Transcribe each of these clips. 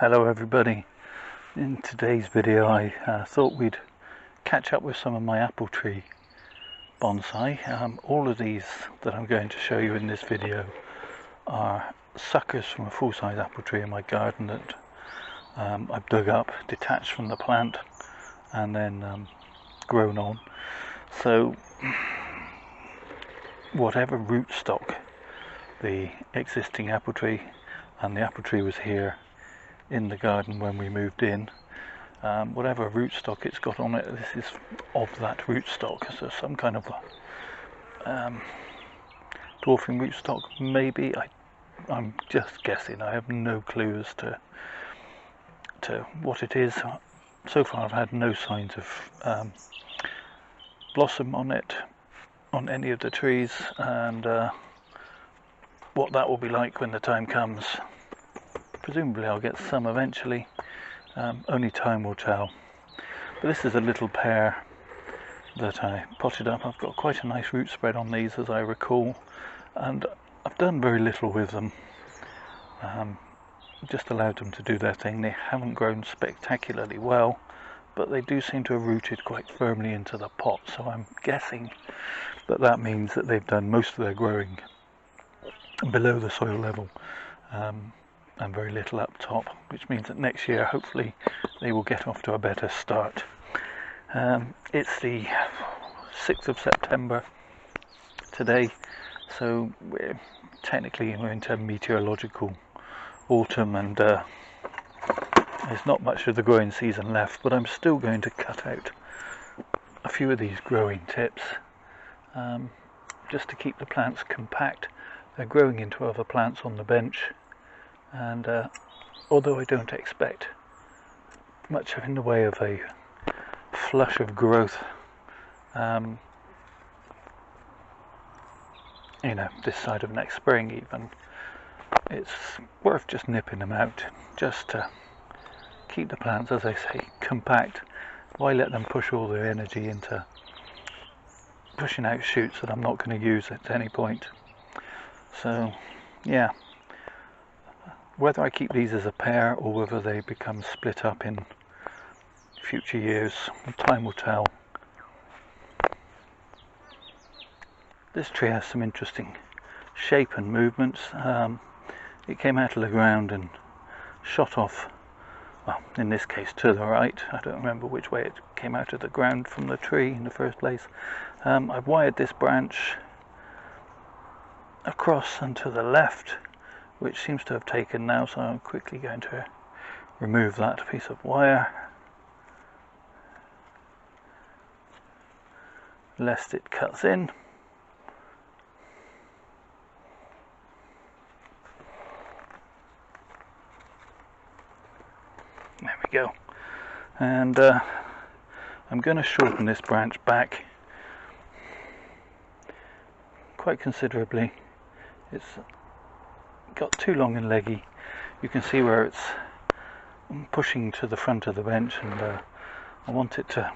Hello everybody. In today's video I thought we'd catch up with some of my apple tree bonsai. All of these that I'm going to show you in this video are suckers from a full-size apple tree in my garden that I've dug up, detached from the plant and then grown on. So whatever rootstock the existing apple tree, and the apple tree was here in the garden when we moved in, whatever rootstock it's got on it, this is of that rootstock. So some kind of dwarfing rootstock, maybe. I'm just guessing. I have no clue as to what it is. So far I've had no signs of blossom on it, on any of the trees, and what that will be like when the time comes. Presumably I'll get some eventually, only time will tell. But this is a little pear that I potted up. I've got quite a nice root spread on these, as I recall, and I've done very little with them. Just allowed them to do their thing. They haven't grown spectacularly well, but they do seem to have rooted quite firmly into the pot, so I'm guessing that that means that they've done most of their growing below the soil level, and very little up top, which means that next year hopefully they will get off to a better start. It's the 6th of September today, so we're into meteorological autumn, and there's not much of the growing season left, but I'm still going to cut out a few of these growing tips just to keep the plants compact. They're growing into other plants on the bench, and although I don't expect much in the way of a flush of growth, this side of next spring even, it's worth just nipping them out, just to keep the plants, as I say, compact. Why let them push all their energy into pushing out shoots that I'm not going to use at any point? So yeah, whether I keep these as a pair or whether they become split up in future years, time will tell. This tree has some interesting shape and movements. It came out of the ground and shot off, well, in this case to the right. I don't remember which way it came out of the ground from the tree in the first place. I've wired this branch across and to the left, which seems to have taken now, so I'm quickly going to remove that piece of wire lest it cuts in. There we go. And I'm going to shorten this branch back quite considerably. It's got too long and leggy. You can see where it's pushing to the front of the bench, and I want it to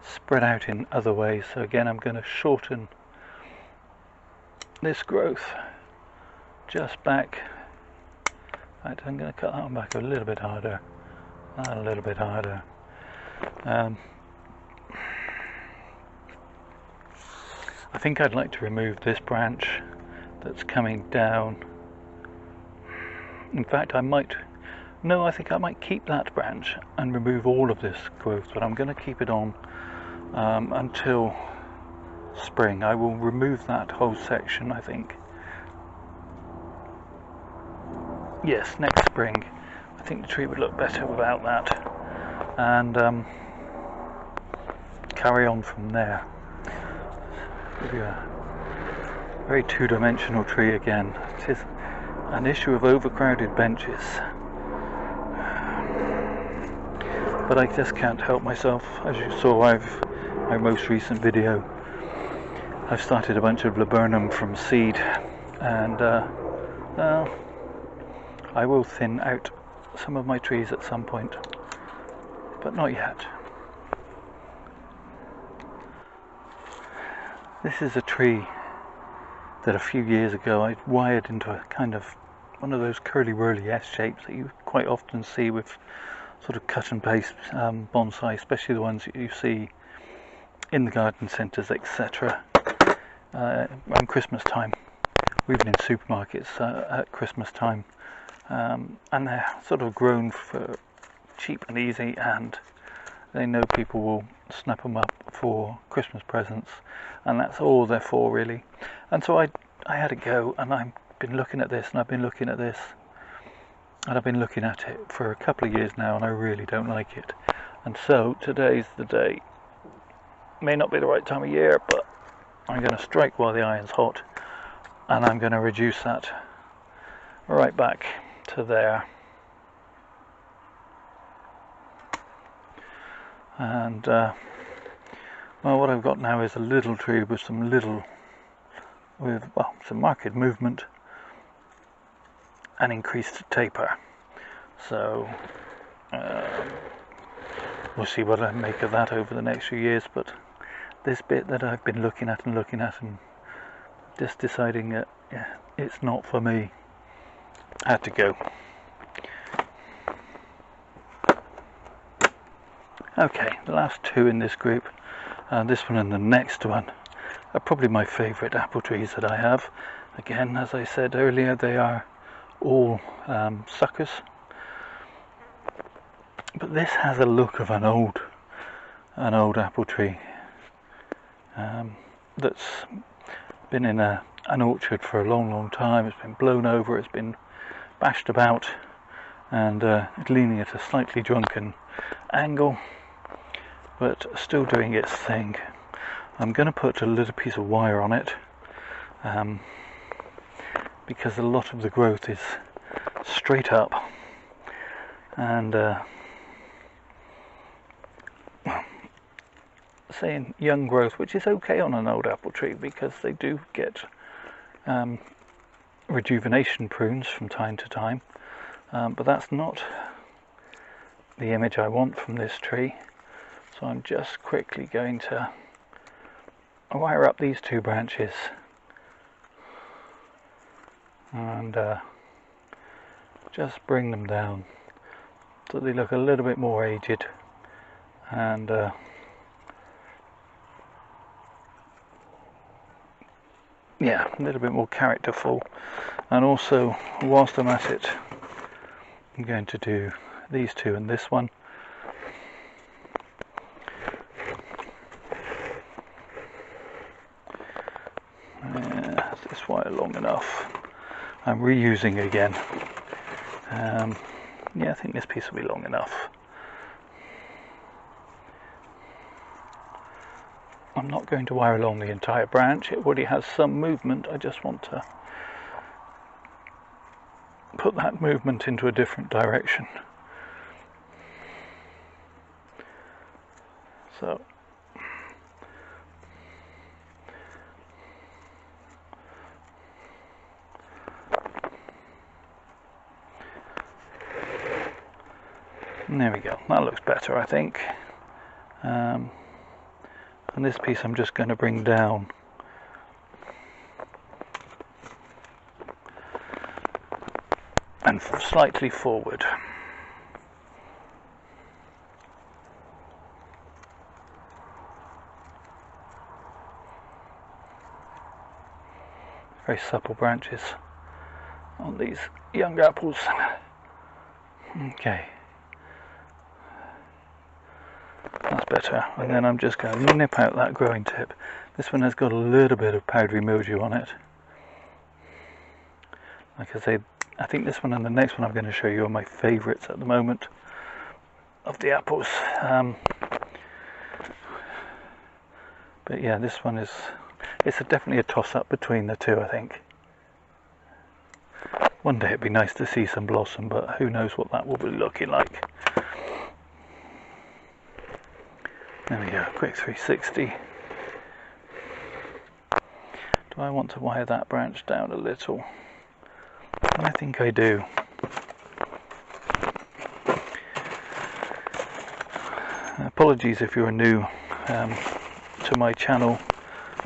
spread out in other ways. So again, I'm going to shorten this growth just back. In fact, I'm going to cut that one back a little bit harder, and a little bit harder. I think I'd like to remove this branch that's coming down. In fact, I think I might keep that branch and remove all of this growth, but I'm going to keep it on until spring. I will remove that whole section, I think. Yes, next spring. I think the tree would look better without that, and carry on from there. Give you a very two-dimensional tree again. It is an issue of overcrowded benches, but I just can't help myself. As you saw, my most recent video, I've started a bunch of laburnum from seed, and well, I will thin out some of my trees at some point, but not yet. This is a tree that a few years ago I wired into a kind of one of those curly-whirly S shapes that you quite often see with sort of cut and paste bonsai, especially the ones that you see in the garden centres, etc. Around Christmas time, or even in supermarkets at Christmas time, and they're sort of grown for cheap and easy, and they know people will snap them up for Christmas presents, and that's all they're for really. And so I had a go, and I've been looking at this, and I've been looking at this, and I've been looking at it for a couple of years now, and I really don't like it. And so today's the day. May not be the right time of year, but I'm going to strike while the iron's hot, and I'm going to reduce that right back to there. And well, what I've got now is a little tree with some marked movement and increased taper. So we'll see what I make of that over the next few years. But this bit that I've been looking at and just deciding that it's not for me, I had to go. Okay, the last two in this group, this one and the next one, are probably my favourite apple trees that I have. Again, as I said earlier, they are all suckers, but this has a look of an old apple tree that's been in an orchard for a long time. It's been blown over, it's been bashed about, and it's leaning at a slightly drunken angle, but still doing its thing. I'm going to put a little piece of wire on it, because a lot of the growth is straight up, and saying young growth, which is okay on an old apple tree because they do get rejuvenation prunes from time to time, but that's not the image I want from this tree. So I'm just quickly going to wire up these two branches and just bring them down so they look a little bit more aged, and yeah, a little bit more characterful. And also, whilst I'm at it, I'm going to do these two and this one. Is this wire long enough? I'm reusing again. Yeah, I think this piece will be long enough. I'm not going to wire along the entire branch. It already has some movement. I just want to put that movement into a different direction. So there we go. That looks better, I think. And this piece I'm just going to bring down and slightly forward. Very supple branches on these young apples. Okay. That's better. And then I'm just going to nip out that growing tip. This one has got a little bit of powdery mildew on it. Like I say, I think this one and the next one I'm going to show you are my favourites at the moment of the apples. But yeah, this one it's definitely a toss-up between the two, I think. One day it'd be nice to see some blossom, but who knows what that will be looking like. There we go, quick 360. Do I want to wire that branch down a little? I think I do. Apologies if you're new to my channel.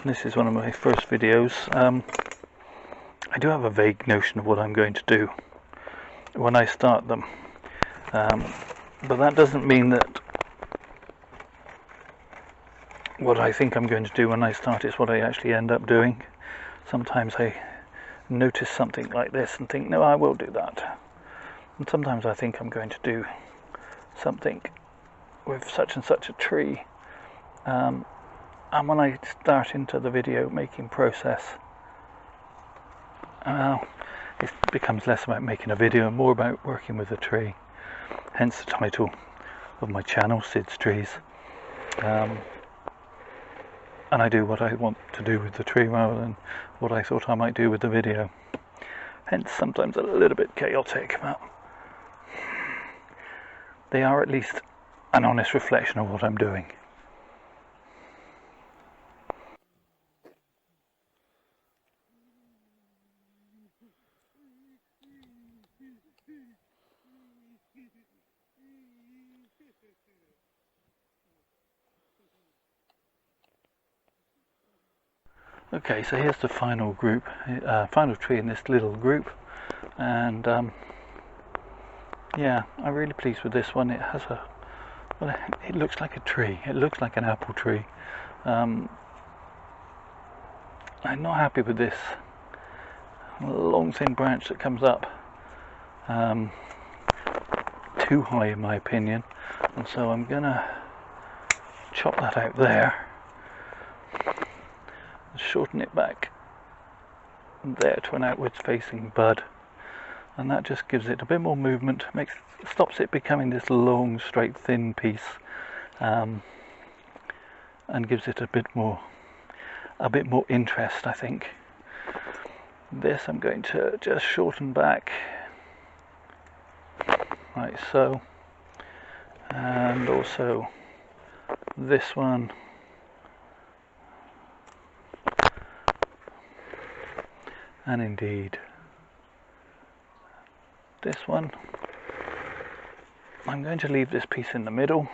This is one of my first videos. I do have a vague notion of what I'm going to do, when I start them. But that doesn't mean that what I think I'm going to do when I start is what I actually end up doing. Sometimes I notice something like this and think, no, I will do that. And sometimes I think I'm going to do something with such and such a tree. And when I start into the video making process, it becomes less about making a video and more about working with a tree. Hence the title of my channel, Sid's Trees. And I do what I want to do with the tree rather than what I thought I might do with the video. Hence sometimes a little bit chaotic, but they are at least an honest reflection of what I'm doing. Okay, so here's the final group, final tree in this little group, and yeah, I'm really pleased with this one. It has well, it looks like a tree. It looks like an apple tree. I'm not happy with this long thin branch that comes up, too high in my opinion, and so I'm gonna chop that out there. Shorten it back there to an outwards facing bud, and that just gives it a bit more movement, stops it becoming this long straight thin piece, and gives it a bit more interest, I think. This I'm going to just shorten back like so, and also this one. And indeed, this one. I'm going to leave this piece in the middle,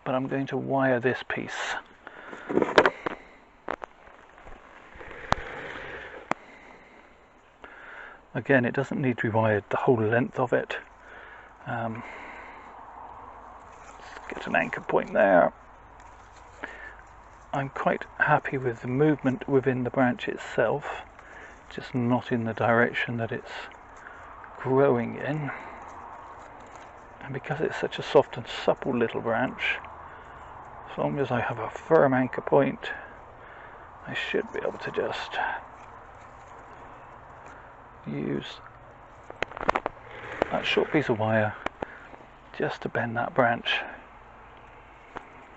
but I'm going to wire this piece. Again, it doesn't need to be wired the whole length of it. Let's get an anchor point there. I'm quite happy with the movement within the branch itself, just not in the direction that it's growing in. And because it's such a soft and supple little branch, as long as I have a firm anchor point, I should be able to just use that short piece of wire just to bend that branch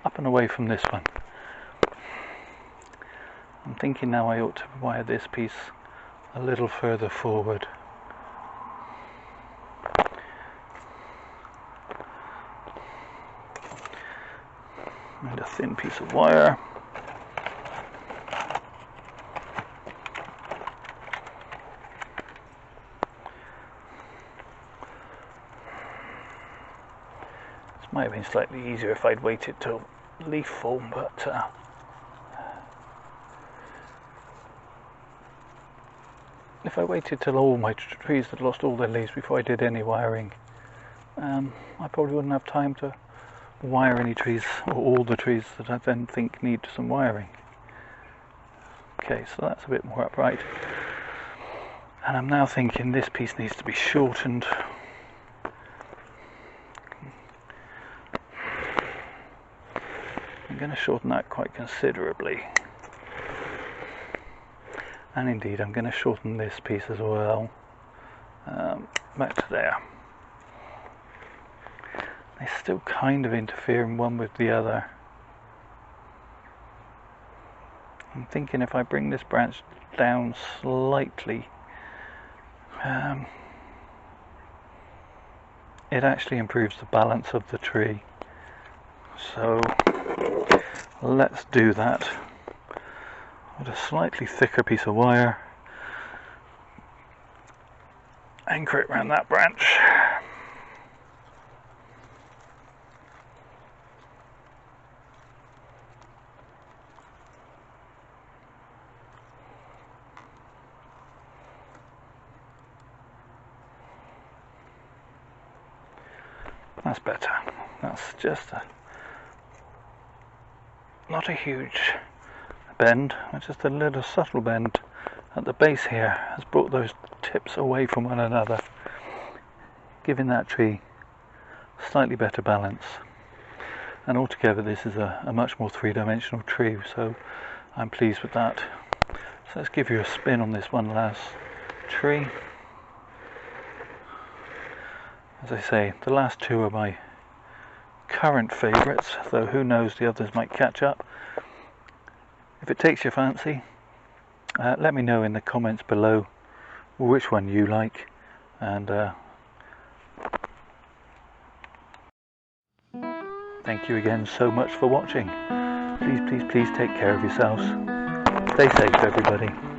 up and away from this one. I'm thinking now I ought to wire this piece a little further forward. And a thin piece of wire. This might have been slightly easier if I'd waited till leaf form, but if I waited till all my trees had lost all their leaves before I did any wiring, I probably wouldn't have time to wire any trees, or all the trees that I then think need some wiring. Okay, so that's a bit more upright. And I'm now thinking this piece needs to be shortened. I'm going to shorten that quite considerably. And indeed, I'm going to shorten this piece as well, back to there. They still kind of interfere one with the other. I'm thinking if I bring this branch down slightly, it actually improves the balance of the tree. So let's do that. With a slightly thicker piece of wire, anchor it around that branch. That's better. That's just not a huge bend, just a little subtle bend at the base here has brought those tips away from one another, giving that tree slightly better balance. And altogether this is a much more three-dimensional tree, so I'm pleased with that. So let's give you a spin on this one last tree. As I say, the last two are my current favourites, though who knows, the others might catch up. If it takes your fancy, let me know in the comments below which one you like, and thank you again so much for watching. Please take care of yourselves. Stay safe, everybody.